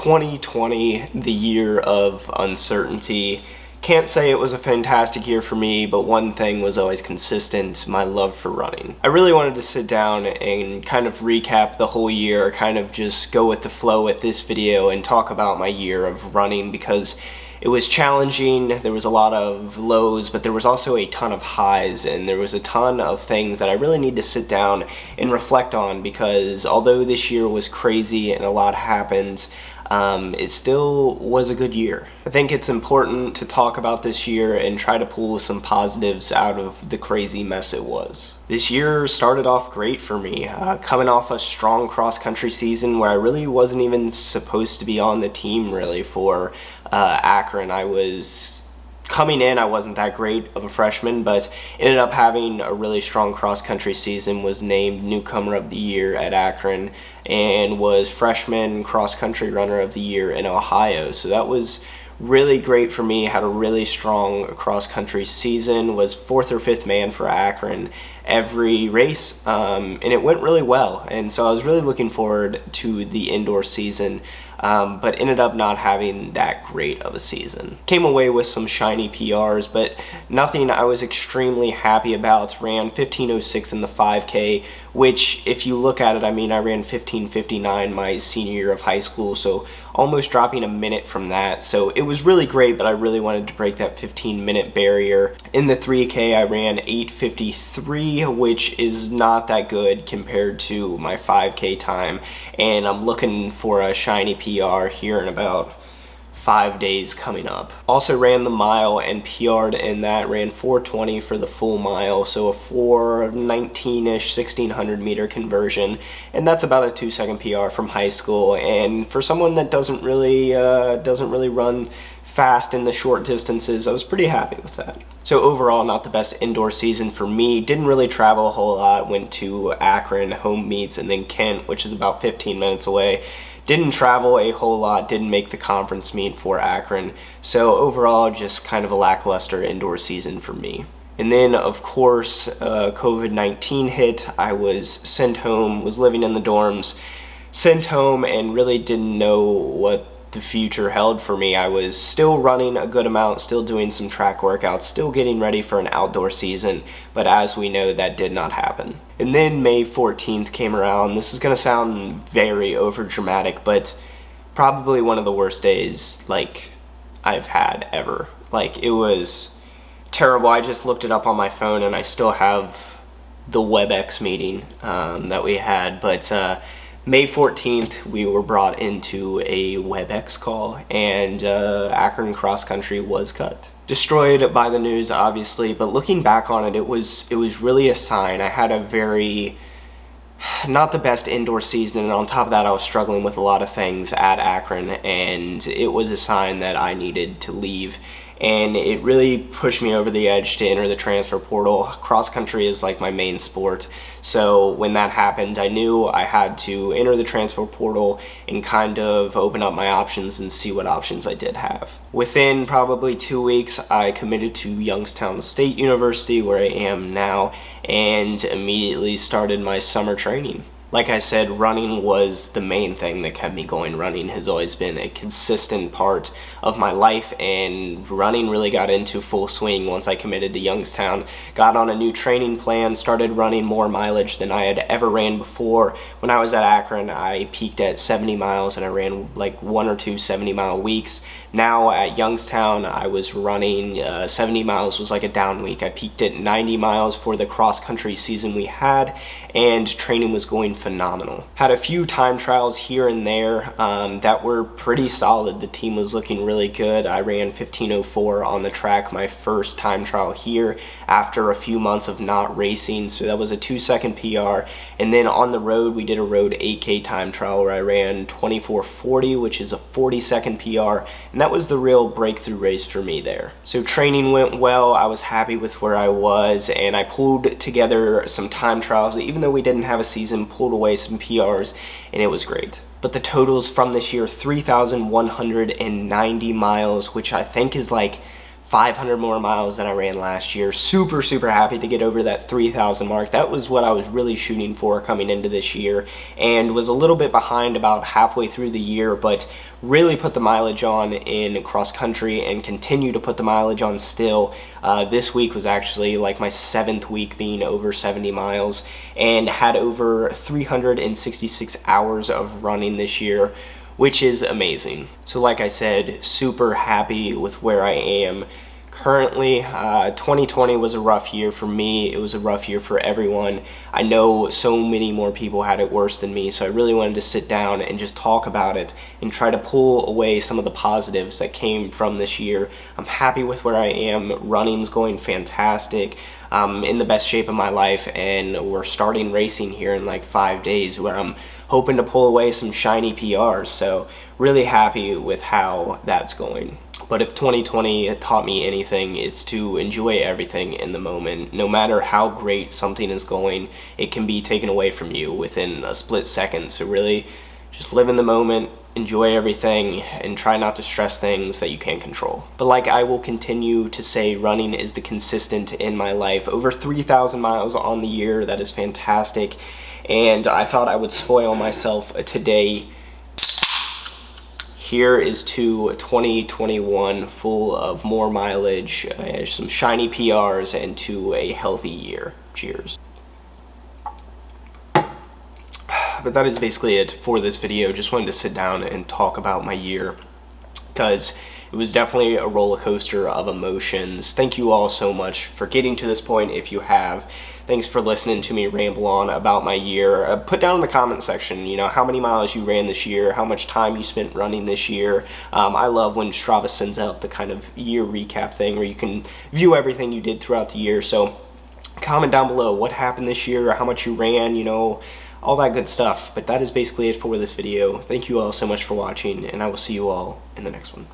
2020, the year of uncertainty. Can't say it was a fantastic year for me, but one thing was always consistent: my love for running. I really wanted to sit down and kind of recap the whole year, kind of just go with the flow with this video and talk about my year of running, because it was challenging. There was a lot of lows, but there was also a ton of highs, and there was a ton of things that I really need to sit down and reflect on, because although this year was crazy and a lot happened, it still was a good year. I think it's important to talk about this year and try to pull some positives out of the crazy mess it was. This year started off great for me, coming off a strong cross-country season where I really wasn't even supposed to be on the team really for Akron. I was coming in, I wasn't that great of a freshman, but ended up having a really strong cross-country season, was named Newcomer of the Year at Akron, and was Freshman Cross-Country Runner of the Year in Ohio. So that was really great for me. Had a really strong cross-country season, was 4th or 5th man for Akron every race, and it went really well. And so I was really looking forward to the indoor season, but ended up not having that great of a season. Came away with some shiny PRs, but nothing I was extremely happy about. Ran 15:06 in the 5K, which if you look at it, I mean, I ran 15:59 my senior year of high school, so almost dropping a minute from that. So it was really great, but I really wanted to break that 15-minute barrier. In the 3K, I ran 8:53, which is not that good compared to my 5K time, and I'm looking for a shiny PR here in about 5 days coming up. Also ran the mile and PR'd in that, ran 4:20 for the full mile, so a 4:19-ish 1600 meter conversion, and that's about a 2-second PR from high school. And for someone that doesn't really run fast in the short distances, I was pretty happy with that. So overall, not the best indoor season for me. Didn't really travel a whole lot. Went to Akron, home meets, and then Kent, which is about 15 minutes away. Didn't travel a whole lot, didn't make the conference meet for Akron. So overall, just kind of a lackluster indoor season for me. And then, of course, COVID-19 hit. I was sent home, was living in the dorms, sent home, and really didn't know what the future held for me. I was still running a good amount, still doing some track workouts, still getting ready for an outdoor season, but as we know, that did not happen. And then May 14th came around. This is gonna sound very over dramatic, but probably one of the worst days like I've had ever. Like, it was terrible. I just looked it up on my phone, and I still have the WebEx meeting that we had, but May 14th, we were brought into a WebEx call, and Akron Cross Country was cut. Destroyed by the news, obviously, but looking back on it, it was really a sign. I had a very, not the best indoor season, and on top of that, I was struggling with a lot of things at Akron, and it was a sign that I needed to leave. And it really pushed me over the edge to enter the transfer portal. Cross country is like my main sport, so when that happened, I knew I had to enter the transfer portal and kind of open up my options and see what options I did have. Within probably 2 weeks, I committed to Youngstown State University, where I am now, and immediately started my summer training. Like I said, running was the main thing that kept me going. Running has always been a consistent part of my life, and running really got into full swing once I committed to Youngstown. Got on a new training plan, started running more mileage than I had ever ran before. When I was at Akron, I peaked at 70 miles, and I ran like 1 or 2 70-mile weeks. Now at Youngstown, I was running 70 miles was like a down week. I peaked at 90 miles for the cross-country season we had, and training was going phenomenal. Had a few time trials here and there that were pretty solid. The team was looking really good. I ran 15:04 on the track my first time trial here after a few months of not racing, so that was a 2-second PR. And then on the road, we did a road 8K time trial where I ran 24:40, which is a 40-second PR, and that was the real breakthrough race for me there. So training went well. I was happy with where I was, and I pulled together some time trials. Even though we didn't have a season, pulled away some PRs, and it was great. But the totals from this year: 3,190 miles, which I think is like 500 more miles than I ran last year. Super, super happy to get over that 3,000 mark. That was what I was really shooting for coming into this year, and was a little bit behind about halfway through the year, but really put the mileage on in cross country and continue to put the mileage on still. This week was actually like my 7th week being over 70 miles, and had over 366 hours of running this year, which is amazing. So like I said, super happy with where I am currently. 2020 was a rough year for me. It was a rough year for everyone. I know so many more people had it worse than me, so I really wanted to sit down and just talk about it and try to pull away some of the positives that came from this year. I'm happy with where I am. Running's going fantastic. I'm in the best shape of my life, and we're starting racing here in like 5 days, where I'm hoping to pull away some shiny PRs. So really happy with how that's going. But if 2020 taught me anything, it's to enjoy everything in the moment. No matter how great something is going, it can be taken away from you within a split second. So really just live in the moment, enjoy everything, and try not to stress things that you can't control. But like I will continue to say, running is the consistent in my life. Over 3,000 miles on the year, that is fantastic. And I thought I would spoil myself today. Here is to 2021, full of more mileage, some shiny PRs, and to a healthy year. Cheers. But that is basically it for this video. Just wanted to sit down and talk about my year, because it was definitely a roller coaster of emotions. Thank you all so much for getting to this point, if you have. Thanks for listening to me ramble on about my year. Put down in the comment section, you know, how many miles you ran this year, how much time you spent running this year. I love when Strava sends out the kind of year recap thing where you can view everything you did throughout the year. So comment down below what happened this year, how much you ran, you know, all that good stuff. But that is basically it for this video. Thank you all so much for watching, and I will see you all in the next one.